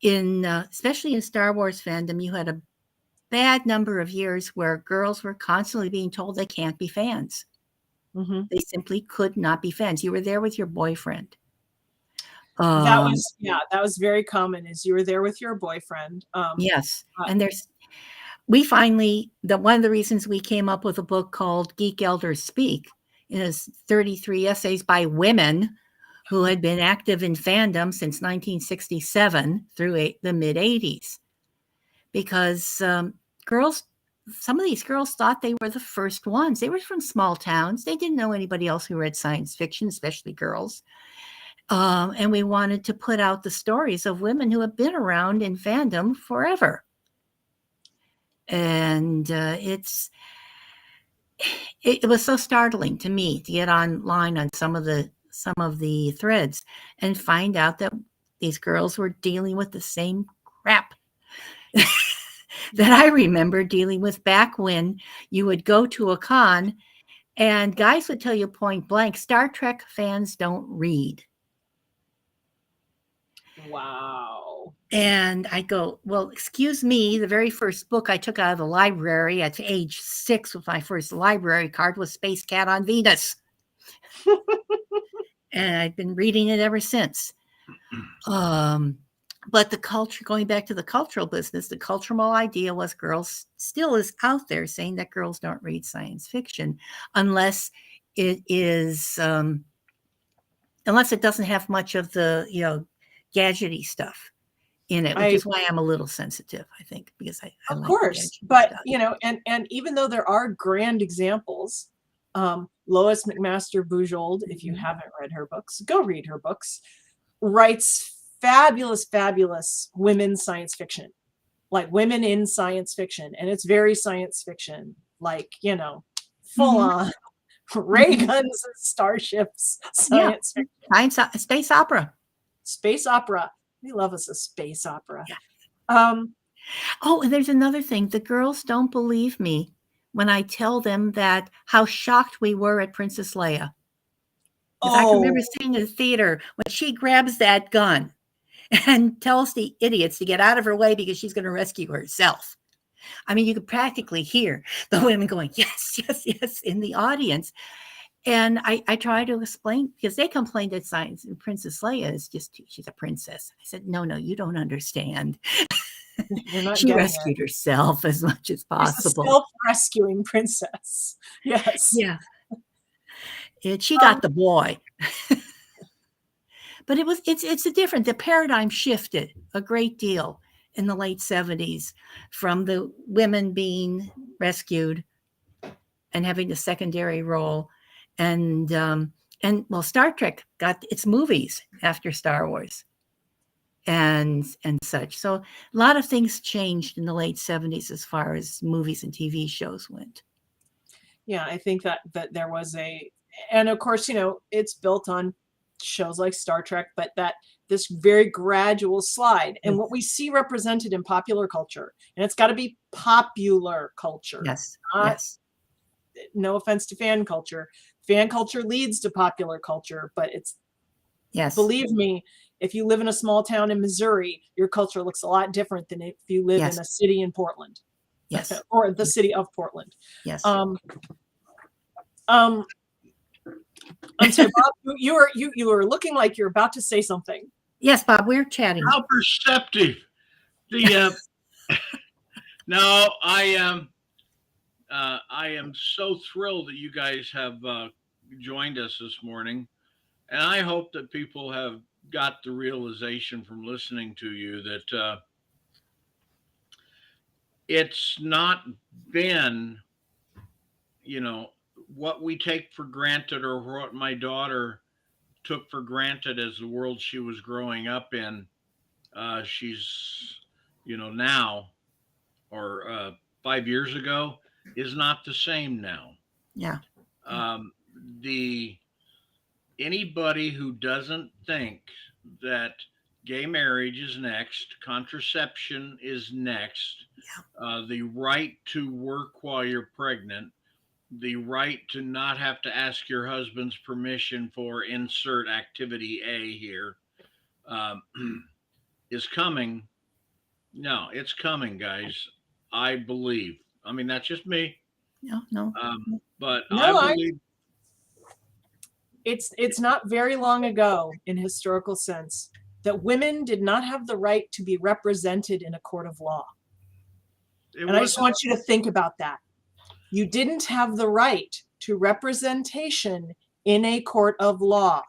especially in Star Wars fandom, you had a bad number of years where girls were constantly being told they can't be fans. Mm-hmm. They simply could not be fans. You were there with your boyfriend. That was very common. Is you were there with your boyfriend. Yes, and one of the reasons we came up with a book called Geek Elders Speak is 33 essays by women who had been active in fandom since 1967 through the mid 80s. Because some of these girls thought they were the first ones. They were from small towns. They didn't know anybody else who read science fiction, especially girls. And we wanted to put out the stories of women who have been around in fandom forever. And it was so startling to me to get online on some of the threads and find out that these girls were dealing with the same crap that I remember dealing with back when you would go to a con and guys would tell you point blank, Star Trek fans don't read. Wow. And I go, well, excuse me, the very first book I took out of the library at age 6 with my first library card was Space Cat on Venus. And I've been reading it ever since. But the culture, going back to the cultural business, the cultural idea was girls still is out there saying that girls don't read science fiction unless it is, unless it doesn't have much of the, gadgety stuff in it, which is why I'm a little sensitive, I think, because I of like course, but and even though there are grand examples, Lois McMaster-Bujold, if you haven't read her books, go read her books, writes fabulous women's science fiction, like women in science fiction, and it's very science fiction, like full on ray guns and starships, science fiction. Space opera. Space opera. We love us a space opera. Yeah. And there's another thing. The girls don't believe me when I tell them that how shocked we were at Princess Leia. I can remember seeing in the theater when she grabs that gun and tells the idiots to get out of her way because she's going to rescue herself. I mean, you could practically hear the women going, yes, yes, yes, in the audience. And I try to explain, because they complained that Princess Leia is she's a princess. I said, no, you don't understand. She rescued herself as much as possible. She's a self-rescuing princess. Yes. Yeah. She got the boy. But it's a different, the paradigm shifted a great deal in the late 70s from the women being rescued and having a secondary role. And Star Trek got its movies after Star Wars and such. So a lot of things changed in the late 70s as far as movies and TV shows went. Yeah, I think that there was and of course, it's built on shows like Star Trek, but this very gradual slide, and what we see represented in popular culture, and it's got to be popular culture. Yes. No offense to fan culture. Fan culture leads to popular culture, but believe me, if you live in a small town in Missouri, your culture looks a lot different than if you live in a city in Portland. Yes. Or the city of Portland. Yes. I'm sorry, Bob, you were looking like you're about to say something. Yes, Bob, we're chatting. How perceptive. No, I am so thrilled that you guys have joined us this morning, and I hope that people have got the realization from listening to you that it's not been, what we take for granted or what my daughter took for granted as the world she was growing up in, she's, now or 5 years ago is not the same now. Yeah. Um, the Anybody who doesn't think that gay marriage is next, contraception is next, the right to work while you're pregnant, the right to not have to ask your husband's permission for insert activity A here, um, is coming. No, it's coming, guys. I believe. I mean, that's just me. No. But I No, believe. it's not very long ago in historical sense that women did not have the right to be represented in a court of law. It And I was just want you to think about that. You didn't have the right to representation in a court of law,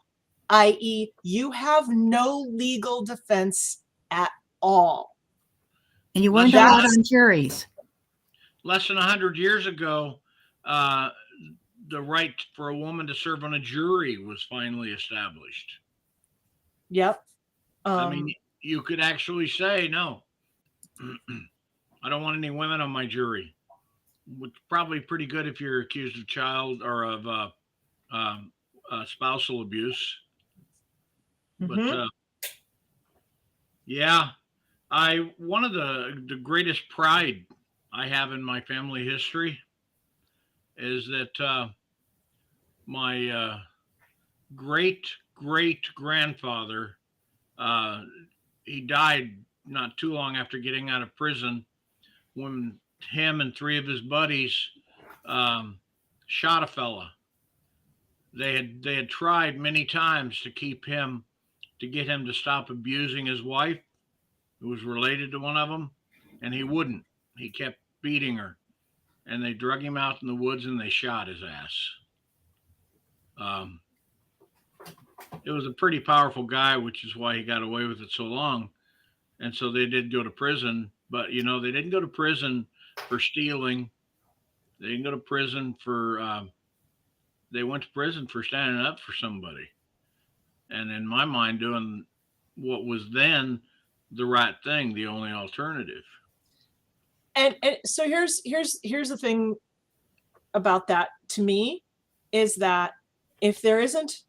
i.e., you have no legal defense at all. And you weren't That's- allowed on juries. less than 100 years ago, the right for a woman to serve on a jury was finally established. Yep. I mean, you could actually say, no, I don't want any women on my jury. Which probably pretty good if you're accused of child or of spousal abuse. But yeah, one of the greatest pride I have in my family history is that my great grandfather, he died not too long after getting out of prison when him and three of his buddies shot a fella. They had tried many times to get him to stop abusing his wife, who was related to one of them, and he wouldn't. He kept beating her, and they drug him out in the woods and they shot his ass. It was a pretty powerful guy, which is why he got away with it so long. And so they did go to prison, but they didn't go to prison for stealing. They didn't go to prison for. They went to prison for standing up for somebody, and in my mind, doing what was then the right thing, the only alternative. And so here's the thing about that to me is that if there isn't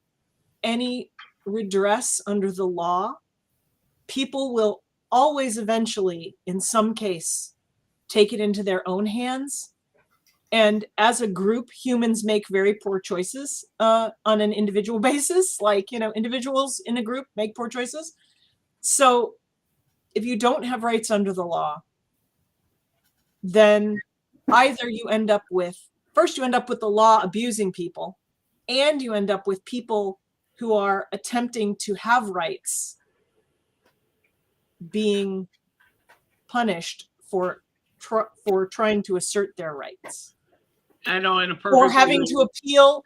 any redress under the law, people will always eventually, in some case, take it into their own hands. And as a group, humans make very poor choices on an individual basis. Like, individuals in a group make poor choices. So if you don't have rights under the law, then either you end up with the law abusing people, and you end up with people who are attempting to have rights being punished for trying to assert their rights. I know, in a perfect Or having to appeal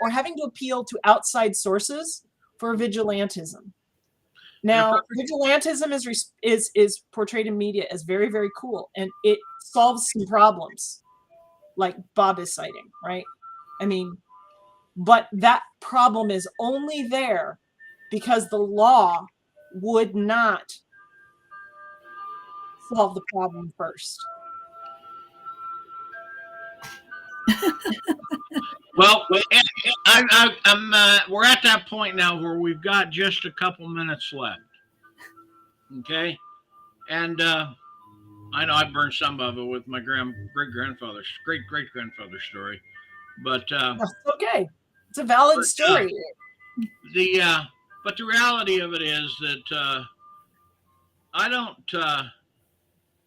to outside sources for vigilantism. Now, vigilantism is portrayed in media as very, very cool, and it solves some problems, like Bob is citing, right? I mean, but that problem is only there because the law would not solve the problem first. Well, we're at that point now where we've got just a couple minutes left. Okay, and I know I burned some of it with my great grandfather's story, but That's okay. It's a valid story. But the reality of it is that I don't.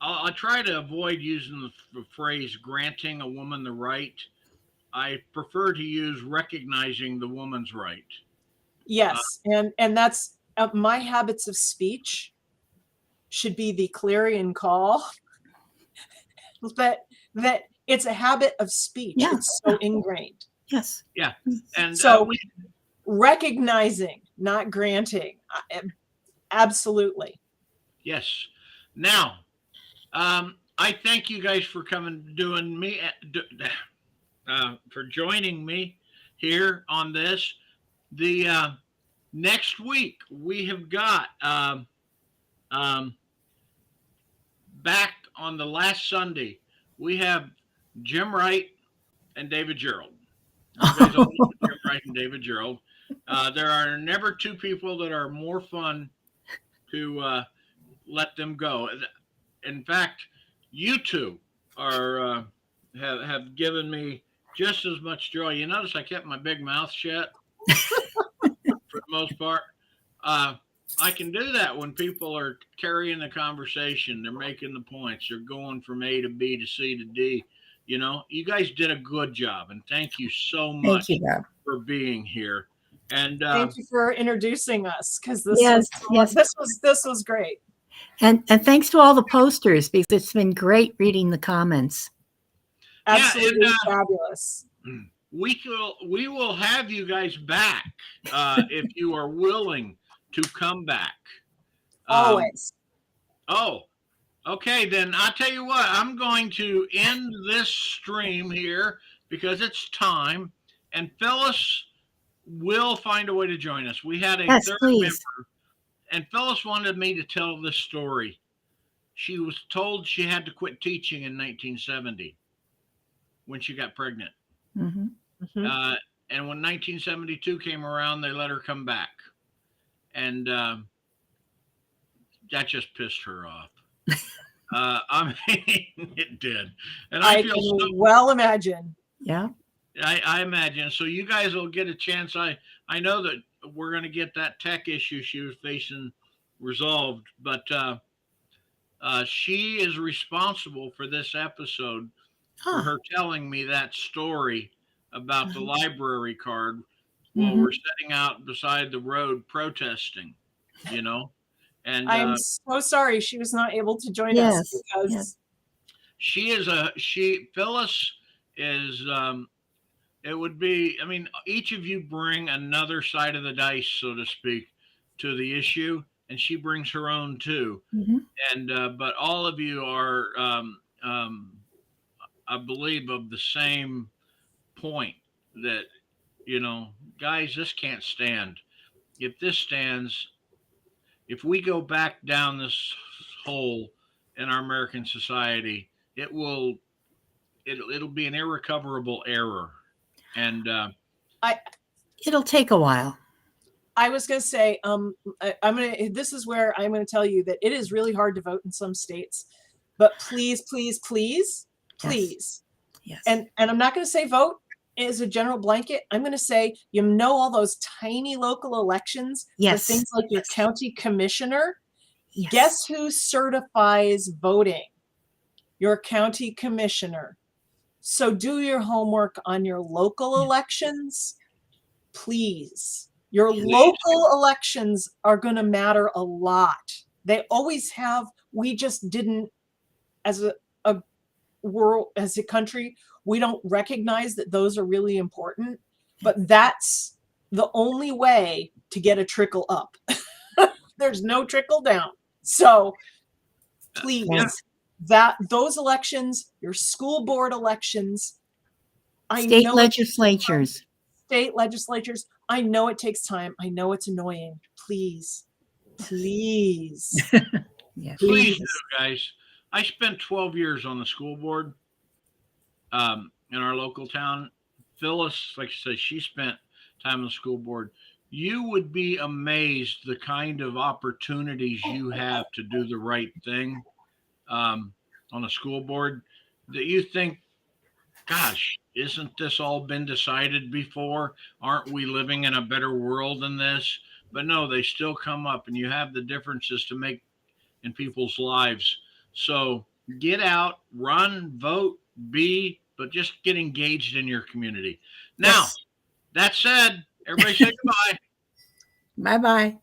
I try to avoid using the phrase "granting a woman the right." I prefer to use recognizing the woman's right. Yes, and that's my habits of speech should be the clarion call. But that it's a habit of speech. Yeah. It's so ingrained. Yes. Yeah, and so recognizing, not granting, absolutely. Yes. Now, I thank you guys for for joining me here on this. The next week we have got back on the last Sunday, we have Jim Wright and David Gerald. You guys all know Jim Wright and David Gerald. There are never two people that are more fun to let them go. In fact, you two are have given me just as much joy. You notice I kept my big mouth shut for the most part. I can do that when people are carrying the conversation. They're making the points. They're going from A to B to C to D. You know, you guys did a good job, and thank you so much Thank you, Bob. for being here. And Thank you for introducing us, because this Yes, yes. this was great. And thanks to all the posters, because it's been great reading the comments. Absolutely fabulous. we will have you guys back if you are willing to come back. Always. Oh, okay. Then I'll tell you what, I'm going to end this stream here because it's time, and Phyllis will find a way to join us. We had a third member, and Phyllis wanted me to tell this story. She was told she had to quit teaching in 1970 when she got pregnant. Mm-hmm. Mhm. And when 1972 came around, they let her come back. And that just pissed her off. I mean, it did. And I feel can so, well imagine. Yeah. I imagine. So you guys will get a chance. I know that we're going to get that tech issue she was facing resolved, but she is responsible for this episode for her telling me that story about the library card while we're sitting out beside the road protesting, you know. And I'm so sorry she was not able to join Yes, us, because yes. Phyllis is it would be, I mean, each of you bring another side of the dice, so to speak, to the issue, and she brings her own too. Mm-hmm. And but all of you are I believe of the same point that, you know, guys, this can't stand. If this stands, if we go back down this hole in our American society, it'll be an irrecoverable error. And It'll take a while. I was going to say, this is where I'm going to tell you that it is really hard to vote in some states, but please, please, please, please. Yes. And I'm not going to say vote as a general blanket. I'm going to say, you know, all those tiny local elections for things like your county commissioner. Yes. Guess who certifies voting? Your county commissioner. So do your homework on your local elections, please. Your local elections are going to matter a lot. They always have. We just didn't, as a world, as a country, we don't recognize that those are really important. But that's the only way to get a trickle up. There's no trickle down. So please, those elections, your school board elections, State legislatures. I know it takes time. I know it's annoying. Please. Yes. Please do, guys. I spent 12 years on the school board in our local town. Phyllis, like I said, she spent time on the school board. You would be amazed the kind of opportunities you have to do the right thing on a school board that you think, gosh, isn't this all been decided before? Aren't we living in a better world than this? But no, they still come up, and you have the differences to make in people's lives. So get out, run, vote, but just get engaged in your community. Now, that said, everybody say goodbye. Bye-bye.